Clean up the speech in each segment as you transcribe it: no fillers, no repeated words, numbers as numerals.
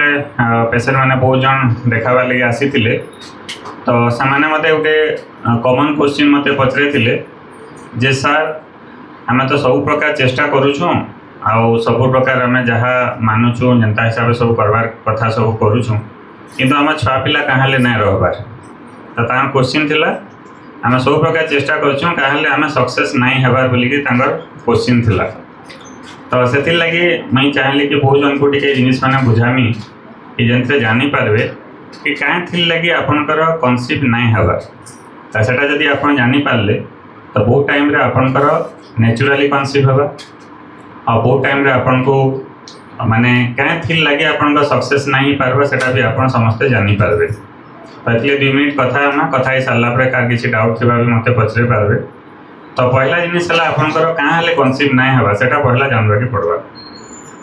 Patient मैंने बहुत जन देखाबार लगे आसी तो से मते गोटे कॉमन क्वेश्चन मते पचरे जे सर आम तो सब प्रकार चेष्टा करूँ आउ सब प्रकार आम जहाँ मानुचु जनता हिसाब से सब करवार कथा सब करूँ किंतु आम छुआ पिला कहाँ ना रहबार तो क्वेश्चन थिला आम सब प्रकार चेष्टा करूँ कहाँ आम सक्सेस नहीं हेबार बोलिकी क्वेश्चन थिला तो से लगी मुई चाहिए कि बहुत जन को टे जिनिस मैंने बुझामी कि जन जानीपारे कि कहीं लगी आपणकर कनसीव नहीं हबार तो सेटा जदि आप जानीपारे तो बहुत टाइम रे आपणकर नेचुराली कनसीव हवा और बहुत टाइम रे आपन को माने कहीं लगी आपन सक्सेस नहीं पारबा सेटा भी आप समस्ते जानीपारे तो ये 2 मिनट कथा ही सारा पर कार किसी डाउट थी भी मत पचरे पारे तो पहला जिनिस है आपंकर कहाँ कनसीव नहीं हवा सेटा पहला जानवा के पड़वा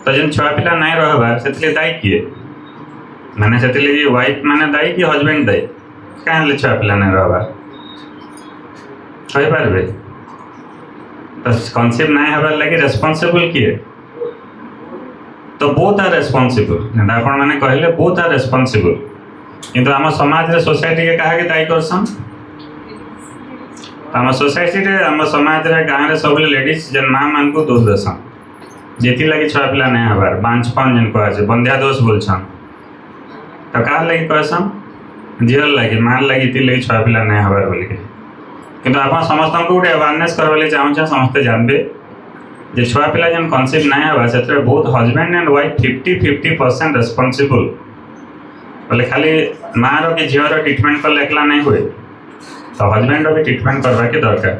तो जिन छुआ पिला नहीं रहबार से दायी किए माने से वाइफ माने दायी कि हजबैंड दायी कहाँ छुआ पिला नहीं रहबार कहींपारे तो कनसीव नहीं हबार लगी रेस्पॉन्सिबल किए तो बोथ आर रेस्पॉन्सिबल आप मैंने कहले बोथ आर रेस्पॉन्सिबल किंतु आम समाज रे सोसाइटी के कहा दायी करसन आम सोसाइटी रे आम समाज रे गाँव रे सब लेडीज जन माँ मान को दोष देसन जेती लगी छुआ पिला नहीं हबार बांझपन जन कहे बंध्या दोष बोलछन तो कहा लगी कहसन झील लगी मार लगी ती लगी छुआ पिला नहीं हबार बोल के किंतु आप समस्त को गोटे अवेयरनेस करवा चाहूँ समस्ते जानबे जे छुआ पिला जन कनसीव नहीं हवा से बहुत हजबैंड एंड वाइफ 50-50% रेस्पॉन्सिबल बोले खाली माँ रो कि झीवर ट्रिटमेंट कले एकला नहीं हुए तो हजबैंड भी ट्रिटमेंट करवा के दरकार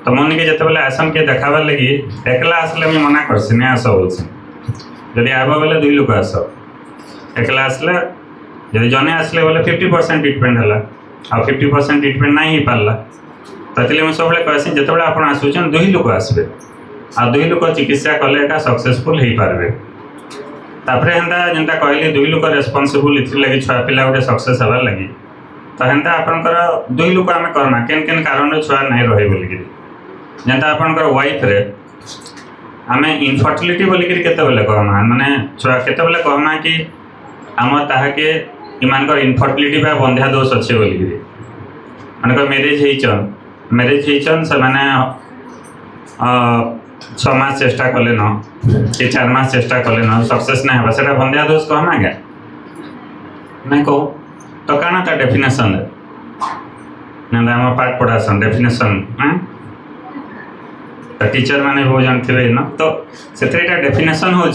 तो मन के जिते आसन के देखाबार लगी एकला आसले मुझे मना करसी नहीं आस बोलसी जदि आब बोले 2 लोक आस एकला आसले जब जने आसले बोले 50% ट्रिटमेंट है आ 50% ट्रिटमेंट नहीं हो पारा तो मुझे सब कहसी जिते आप आसुचन 2 लोक आसबे आ 2 लोक चिकित्सा कले एटा सक्सेसफुल हो पारे तापर हेन्ता जेनता कहली 2 लोक रेस्पॉन्सिबल इथि लगी छुआ पिला गोटे सक्सेस हबार लगी तो हेन्ता आपनकर 2 लोक आम करना केन कारण छुआ नहीं रहे बोलिकी जेनता आपनकर वाइफ रे आम इनफर्टिलिटी बोलिकी केतेबेले कहमा माने छुआ केतेबेले कहमा कि आम ताहाके इमानकर इनफर्टिलिटी बा बंध्या दोष अच्छे बोलिकी मानकर मैरिज होइचन से माने 6 मास चेष्टा कले न कि 4 मास चेष्टा कले न सक्सेस नहीं हवा सेटा बंध्या दोष कहमा क्या नहीं कहो तो काना ता डेफिनेशन ना आम पाठ पढ़ासन डेफिनेशन तो टीचर माने बहुत जानते न तो से डेफिनेशन हो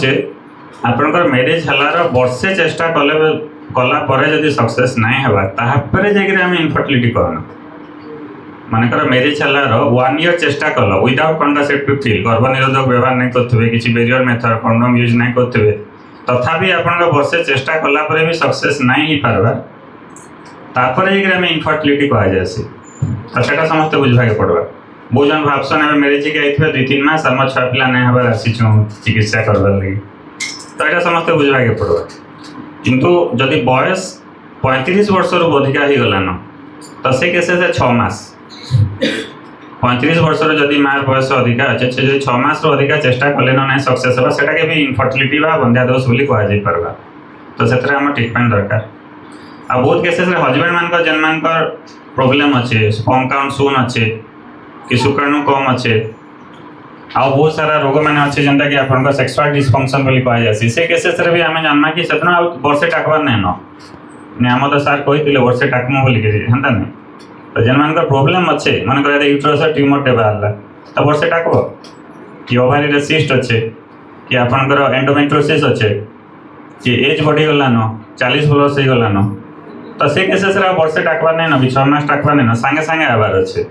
आपनकर मैरिज हलार वर्षे चेष्टा कले कला परे जदि सक्सेस नहीं हवा ताहापर जाके आम इनफर्टिलिटी कहना मानकर मैरिज हलार 1 ईयर चेष्टा कल विदाउट कॉन्ट्रासेप्टिव पिल गर्भ निरोधक व्यवहार नहीं करते किसी बेरियर मेथड कंडोम यूज नहीं करते तथापि आप वर्षे चेष्टा कला परे भी सक्सेस नहीं हो पारबा तापर आम इनफर्टिलिटी कह जाए तो सेटा समस्त बुझा के पड़वा बहुत जन भावसन आम मैरिज के आइए 2-3 मास आम छुआ पिला नहीं हबार आसीचु चिकित्सा करवार लगी तो यहाँ समस्त बुझा के पड़वा किंतु जदि बयस 35 वर्ष रु अधिका हो गलान तो से केसे 6 मास 35 वर्ष जदि मार बयस अधिका अच्छे 6 मास रु अधिका चेष्टा कले ना सक्सेस होगा सेटा के भी इनफर्टिलिटी बा बंध्या दोष बोली कह पारबा तो से ट्रिटमेंट दरकार आ बहुत केसेस रे हजबैंड मान जन मान प्रोब्लेम अच्छे स्पर्म काउंट शून्य अच्छे कि शुक्राणु कम अच्छे आ बहुत सारा रोग मैंने अच्छे जनता कि आप सेक्सुअल डिसफंक्शन बोली कह जासी से केसेस रे भी आम जानना कि से वर्षे टाकबार नहीं न आम तो सार कही वर्षे टाकमु बोलिक हेन्ता नहीं तो जेन मान प्रोब्लेम अच्छे मन कर यूट्रस ट्यूमर टे बाहर तो वर्षे टाकब कि ओभारी रे सिस्ट अच्छे कि आपनकर एंडोमेट्रोसिस अच्छे कि एज बढ़ीगलान 40 प्लस हो गलान तो से केसेस रे वर्षे टाकबार नहीं न 6 मास टाकबार नहीं न सांगे सांगे आबार अच्छे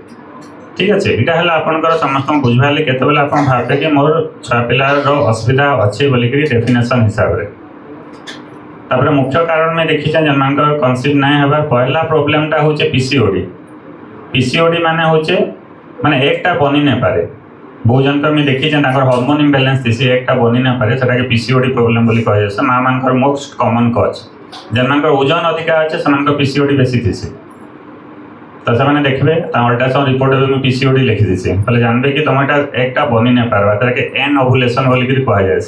ठीक अच्छे यहाँ है आपंकर समस्त बुझे केतबेले आप भावे कि मोर छुआ पिलार असुविधा अच्छे बोलिक डेफिनेशन हिसाब से तापर मुख्य कारण में देखी जन मान कनसीव नहीं हबार पहला प्रोब्लेमटा हूँ पीसीओडी माने होचे माने एकटा बनी नहीं पारे बहुत जन में देखी हार्मोन इम्बैलेंस थी एकटा बनी नहीं पारे सेटा के पीसीओडी प्रोब्लेम बोली कह जाए माँ मान मोस्ट कॉमन कज जन मान ओजन अधिका अच्छे से पीसीओडी बेसी थी तो से देखिए अल्ट्रासाउंड रिपोर्ट भी पीसीओडी लिखी दी जानबे कि तुम एक बनी नहीं पार्बा तर एन ओवुलेशन बोलिक कह जाए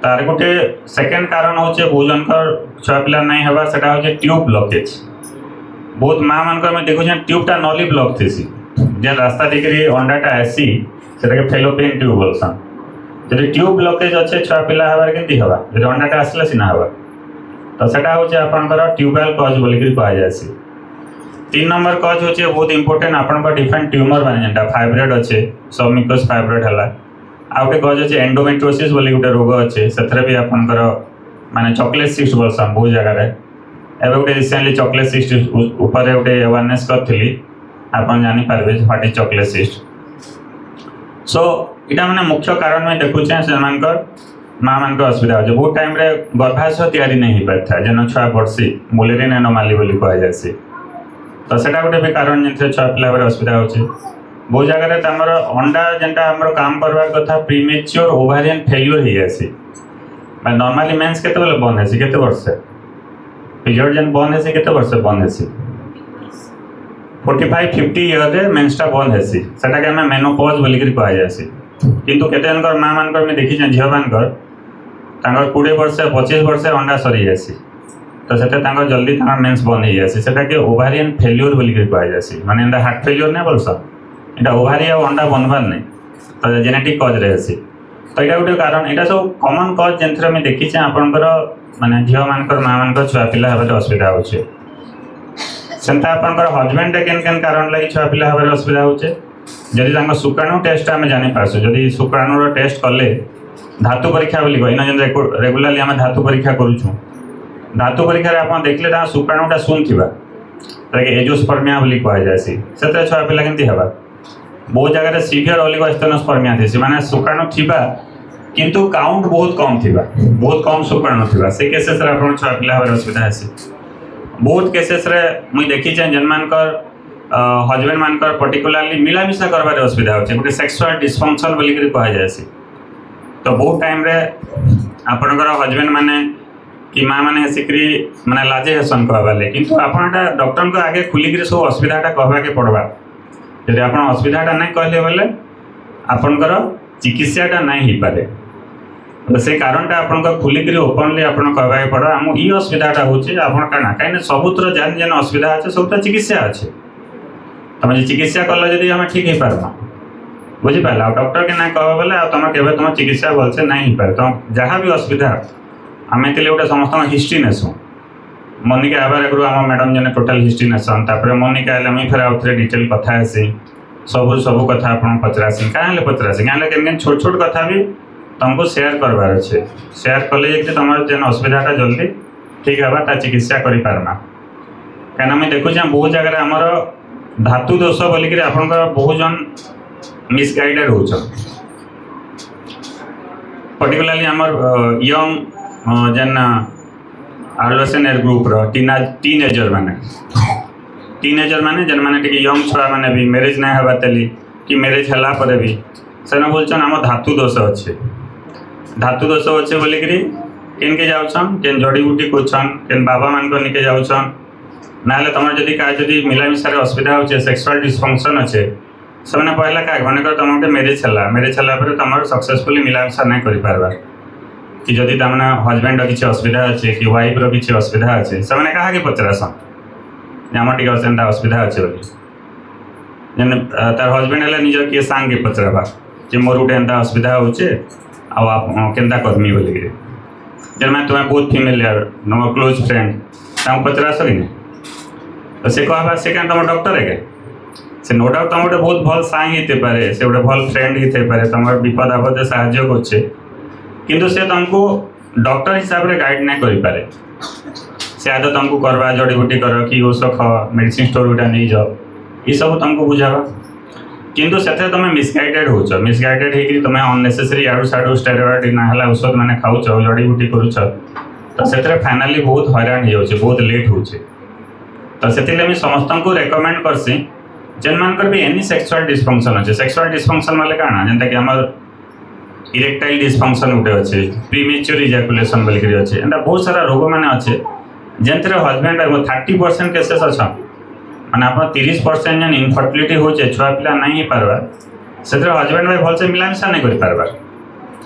तार गोटे सेकेंड कारण हूँ बहुत जनकर छुआ पिला नहीं हवा से ट्यूब ब्लॉकेज। बहुत माँ मान आम देखुचे ट्यूबटा नली ब्लॉक थी जेन रास्ता देखे अंडाटा आसी से फेलोपियन ट्यूब बोलसन। जब ट्यूब ब्लॉकेज अच्छे छुआ पिला हबार केमती हवा जब अंडाटा आसला सीना हवा तो सेटा हूँ आपंकर ट्यूबवेल कज बोलिक कहुसी। 3 नंबर कज हूँ बहुत इंपोर्टेंट आपंकर डिफरेंट ट्यूमर मैंने जेनटा फाइब्रॉइड अच्छे सबमिकस फाइब्रॉइड है आउ गोटे कज अच्छे एंडोमेट्रोसिस बोली गोटे रोग अच्छे से भी आपंकर माने चॉकलेट सिस्ट बोलसन बहुत जगह एवं गोटे रिसेंटली चॉकलेट सिस्ट ऊपर गोटे अवेयरनेस करी आपन जानी पारबे व्हाट इज चॉकलेट सिस्ट। सो इटा माने मुख्य कारण में देखुचे से माँ मान असुविधा हो बहुत टाइम रे गर्भाशय तैयारी नहीं हो पाता जेन छुआ बढ़सी मुलेरिन एनोमाली बोली कहुसी तो सेटा गोटे भी कारण जो छुआ पिला असुविधा हो बहुत जगह आमर अंडा जेनटा आमर काम करवार कथा प्रीमेच्योर ओवारियन फेल्यूर हो जासी नॉर्मली मेंस केते बेले बंद हेसी केते वर्ष पीरियड जेन बंद हेसी केते वर्ष बंद हेसी 45-50 ईयर रे मेंसटा बंद हेसी सेटा के हमें मेनोपॉज बोलिक कहुसी। किंतु केते जनकर माँ मानकर मैं देखी झील मानकर 20 वर्ष 25 वर्ष अंडा सरी जासी तो से जल्दी मेन्स बंद हो जासी सेटा के ओवारियन फेल्यूर बोलिक कहुसी माने एंदा हार्ट फेल्यूर नहीं बोलसन एटा ओवारी आ अंडा बनबार नहीं तो जेनेटिक कज रही तो यहाँ गोटे कारण यहाँ सब कमन कज जिनसे मुझे देखी आपंकर माने झील मानकर माँ मानकर छुआ पिला हबार असुविधा होचे सेंता आपंकर हजबैंड केन केन कारण लगी छुआ पिला हबार असुविधा होचे जदि शुक्राणु टेस्ट आम जापारसु जदि शुक्राणुर टेस्ट कले धातु परीक्षा बोली कह इन रेगुलाली आम धातु परीक्षा करुँ धातु परीक्षा आप देखले शुक्राणुटा शून्य थी एजोस्पर्मिया बोली कहुसी से छुआ पिला केमती हवा बहुत जगह सीवियर ओलिगोस्टेनोस्पर्मिया थी माने शुक्राणु थिबा किंतु काउंट बहुत कम थिबा बहुत कम शुक्राणु थिबा से केसेस रे आपन छुआ पिला हबार असुविधा हेसी। बहुत केसेस रे मुई देखी जेन मानकर हजबैंड मानकर पर्टिकुलारली मिलामिशा करबार असुविधा होचे गोटे सेक्सुअल डिसफंक्शन बोलिक कहुसी तो बहुत टाइम रे आपनकर हजबैंड माने कि माँ मैंने हेसिक्री माने लाजे हेसन कहबाले किंतु आपनटा डॉक्टर को आगे खुलिक सब असुविधाटा कहबाके पड़वा यदि आप असुविधाटा नहीं कहले बोले आपनकर चिकित्साटा नहीं हो पारे तो से कारणटा आपन खुलिक ओपनली आप कहबाके पड़ा आम ई असुविधाटा होचे आपन काना कहीं सबुतर जान जेन असुविधा अच्छे सब चिकित्सा अच्छे तुम चिकित्सा कल जदि आम ठीक हो पार्मा बुझीपार डॉक्टर के ना कह बोले तुम के तुम चिकित्सा भलसे नहीं हो पारे तुम जहाँ भी असुविधा आम ये गोटे समस्त हिस्ट्री नेसु मोनिका आबार आगु आम मैडम जन टोटाल हिस्ट्री नेसन तापर मोनिका है मुझे फिर आउ थे डिटेल कथा आसी सब कथा आप पचरासी क्या पचरासी क्या केन छोट छोट कथा भी तुमको शेयर करवार अच्छे शेयर कले तुम जेन असुविधाटा जल्दी ठीक है ता चिकित्सा कर पार्मा कहीं मुझे देखुचे बहुत जगह आमर धातु दोष बोलिक आपंकर बहुत जन मिसगाइडेड हो पर्टिकुलाली आमर यंग जेन आडोलेसेंट एज ग्रुप टीनेजर माने जेन माने टिके यंग छुआ माने भी मैरिज नहीं हवा तेली कि मैरिज हला पर भी सेन बोलछन आम धातु दोष अच्छे बोलिक केन के जाउछन केन जड़ी बूटी कोछन केन बाबा मान को निके जाउछन ना तुम जदि का जदि मिलामिशार असुविधा होचे सेक्सुअल डिसफंक्शन अच्छे से पहला क्या मन तुम गोटे मैरिज है तुम सक्सेसफुली मिलामिशा नहीं कर पार्बार कि जदि तमने हजबैंड किसी असुविधा अच्छे कि वाइफ किसी असुविधा अच्छे से क्या पचरासन आम टे एंता असुविधा अच्छे बोली तार हजबैंड है निजर किए सांग के पचराबा कि मोर गोटे एंता असुविधा होचे केन्ता करमी बोलिक मैंने तुम्हें बहुत फेमिलियर तुम क्लोज फ्रेंड पचरास कि तो से कहबा से क्या तुम डॉक्टर है क्या से नो डाउट तुम गोटे बहुत भल सांग ही पारे से गोटे भल फ्रेंड ही पारे तुम विपद आपदे साहाय्य करछे किंतु से तुमको डॉक्टर हिसाब से गाइड नहीं कर पारे से आदि तुमको करवा जड़ी बूटी कर कि औषध खाओ मेडिसिन स्टोर गुटा नहीं जाओ ये सब तुमको बुझावा किंतु से तुम मिसगाइडेड हो मिसगाइडेड हो तुम अननेसेसरी आड़ू साड़ू स्टेरॉइड ना औषध मैंने खाऊच जड़ी बूटी करुच तो से फाइनाली बहुत हैरान हो बहुत लेट हो तो से समस्त को रेकमेंड करसी जेन मानकर भी एनी सेक्सुअल डिसफंक्शन अच्छे सेक्सुअल डिसफंक्शन वाले काना जेनता कि आम इरेक्टाइल डिसफंक्शन गोटे अच्छे प्रीमेच्योर इजाकुलेशन बोलिक अच्छे एंता बहुत सारा रोग मैंने अच्छे जेनते हजबैंड 30% केसेस अच्छा मैंने आप 30% जेन इनफर्टिलिटी हो छुआ पिला नहीं पार्बा से हजबैंड वाइफ भलसे मिलामिशा नहीं कर पार्बार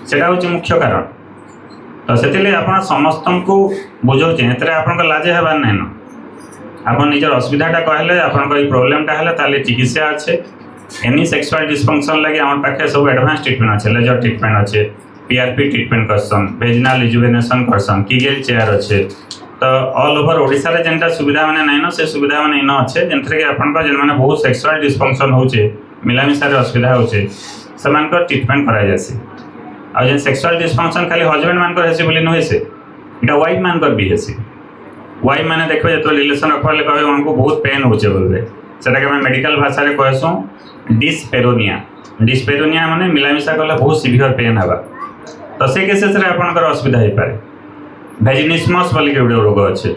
से मुख्य कारण तो से आप समस्त को बुझाऊे एत आप लाजे हबार ना आप निजर असुविधाटा कहले आप प्रोब्लेमटा है चिकित्सा अच्छे एनी सेक्सुअल डिस्फंक्शन लगे आम पाखे सब एडवांस ट्रिटमेंट अच्छे लेजर ट्रिटमेंट अच्छे पीआरपी ट्रिटमेंट करसन वेजिनल रिजुवेनेशन करसन कीगेल चेयर अच्छे तो ऑल ओवर ओडिशा रे जेनटा सुविधा माने नहीं न से सुविधा माने इन अच्छे जेनथरे कि आपन को जेन माने बहुत सेक्सुअल डिस्फंक्शन होचे मिलामिशा रे असुविधा होचे समान को ट्रीटमेंट करा जासी आ जेन सेक्सुअल डिस्फंक्शन खाली हस्बैंड मान को हेसी बोली न हेसे इटा वाइफ मान को भी हेसी वाइफ माने देखबे तो रिलेशन रखवाले कहबे उनको बहुत पेन होचे बोलबे सेटा के मेडिकल भाषा रे कहसु डिस्पेरोनिया माने मिलामिशा कले बहुत सिवियर पेन हवा तो से केसेस रे आपनकर असुविधा हो पारे वेजिनिस्मस बोली के रोग अच्छे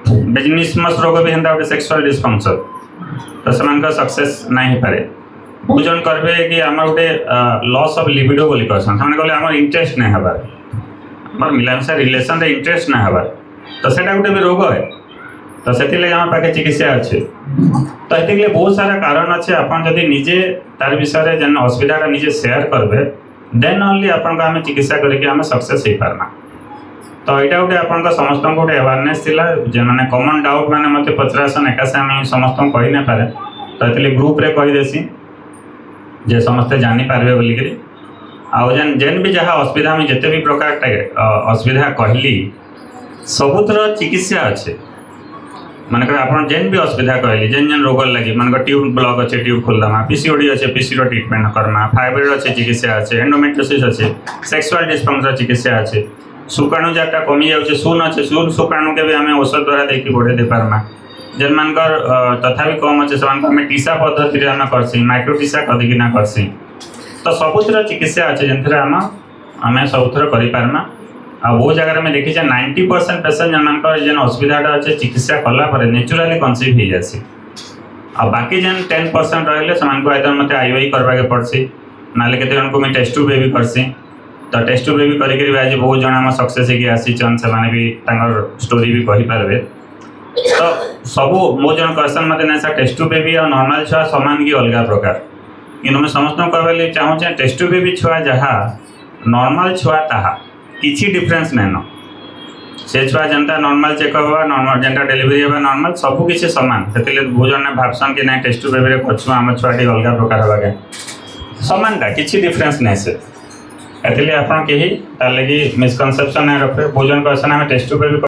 वेजिनिस्मस रोग भी हेंता सेक्सुअल डिस्फंक्शन तो से सक्सेस नहीं हो पारे बहुत जन करेंगे कि आम गोटे लॉस ऑफ लिबिडो बोली कहसन से कहले आम इंटरेस्ट नहीं हबार आम मिलामिशा रिलेशन रे इंटरेस्ट नहीं हबार तो सेटा गोटे भी रोग है तो से आम पाखे चिकित्सा अच्छे तो ये बहुत सारा कारण अच्छे आपन जदि निजे तार विषय जेन असुविधा निजे शेयर करबे देन ओनली आपन आम चिकित्सा करके आम सक्सेस हो पारना तो यहाँ गोटे आप समस्त गोटे अवेयरनेस जो मैंने कॉमन डाउट मैंने मत पचरासन एकासे आम समस्त कही ना पारे तो ये ग्रुप रे कहीदेसी जे समस्ते जानीपारे बोलिकी आउ जेन जेन भी जहाँ असुविधा में जिते भी प्रकार असुविधा कहली सबुतर चिकित्सा अच्छे मानक आप जेन भी असुविधा कहली जेन जेन रोग लगी मानक ट्यूब ब्लॉक अच्छे ट्यूब खोलदमा पीसीओडी अच्छे पीसीओ ट्रीटमेंट करमा फाइब्रॉइड अच्छे चिकित्सा अच्छे एंडोमेट्रियोसिस अच्छे सेक्सुअल डिस्फंक्शन चिकित्सा अच्छे शुक्राणु जहाँ कमी जाऊे शून अच्छे शून शुक्राणु के भी आम औषध द्वारा देखिए बढ़े दे पार्मा जेन मानकर तथा कम अच्छे से टीसा पद्धति आम करसी माइक्रो टीसा कदिकिना करसी तो सबुतर चिकित्सा अच्छे जिनसे आम सबुथर करें आ वो जगह में देखी 90% पेसेंट जन जेन असुविधा अच्छे चिकित्सा कलापर नेचुराली कनसीव हो जासी आ बाकी जेन 10% रही से मत आईओआई करवाके पड़सी ना केते को मुझे टेस्ट टू बेबी करसी तो टेस्ट टू बेबी करी आज बहुत जन आम सक्सेस होगी आसीचन से भी स्टोरी भी कहींपारे तो सबू मो जन क्वेश्चन मत ना सर टेस्ट टू बेबी और नॉर्मल छुआ सामान कि अलग प्रकार कि मैं समस्त कहले चाहूँ टेस्ट टू बेबी छुआ जहाँ नॉर्मल छुआ ताहा किसी डिफरेंस नहीं न से छुआ जनता नॉर्मल चेकअप हुआ नॉर्मल जनता डिलीवरी हुआ नॉर्मल सबू किसी सामान से बहुत जन भावसन कि ना टेस्ट टू बेबी करछु आम छुआटी अलग प्रकार होगा सामानटा किसी डिफरेंस नहीं से एथले आप कहीं तार लगी मिसकनसेप्शन नहीं रखे बहुत जन क्वेश्चन आम टेस्ट टू बेबी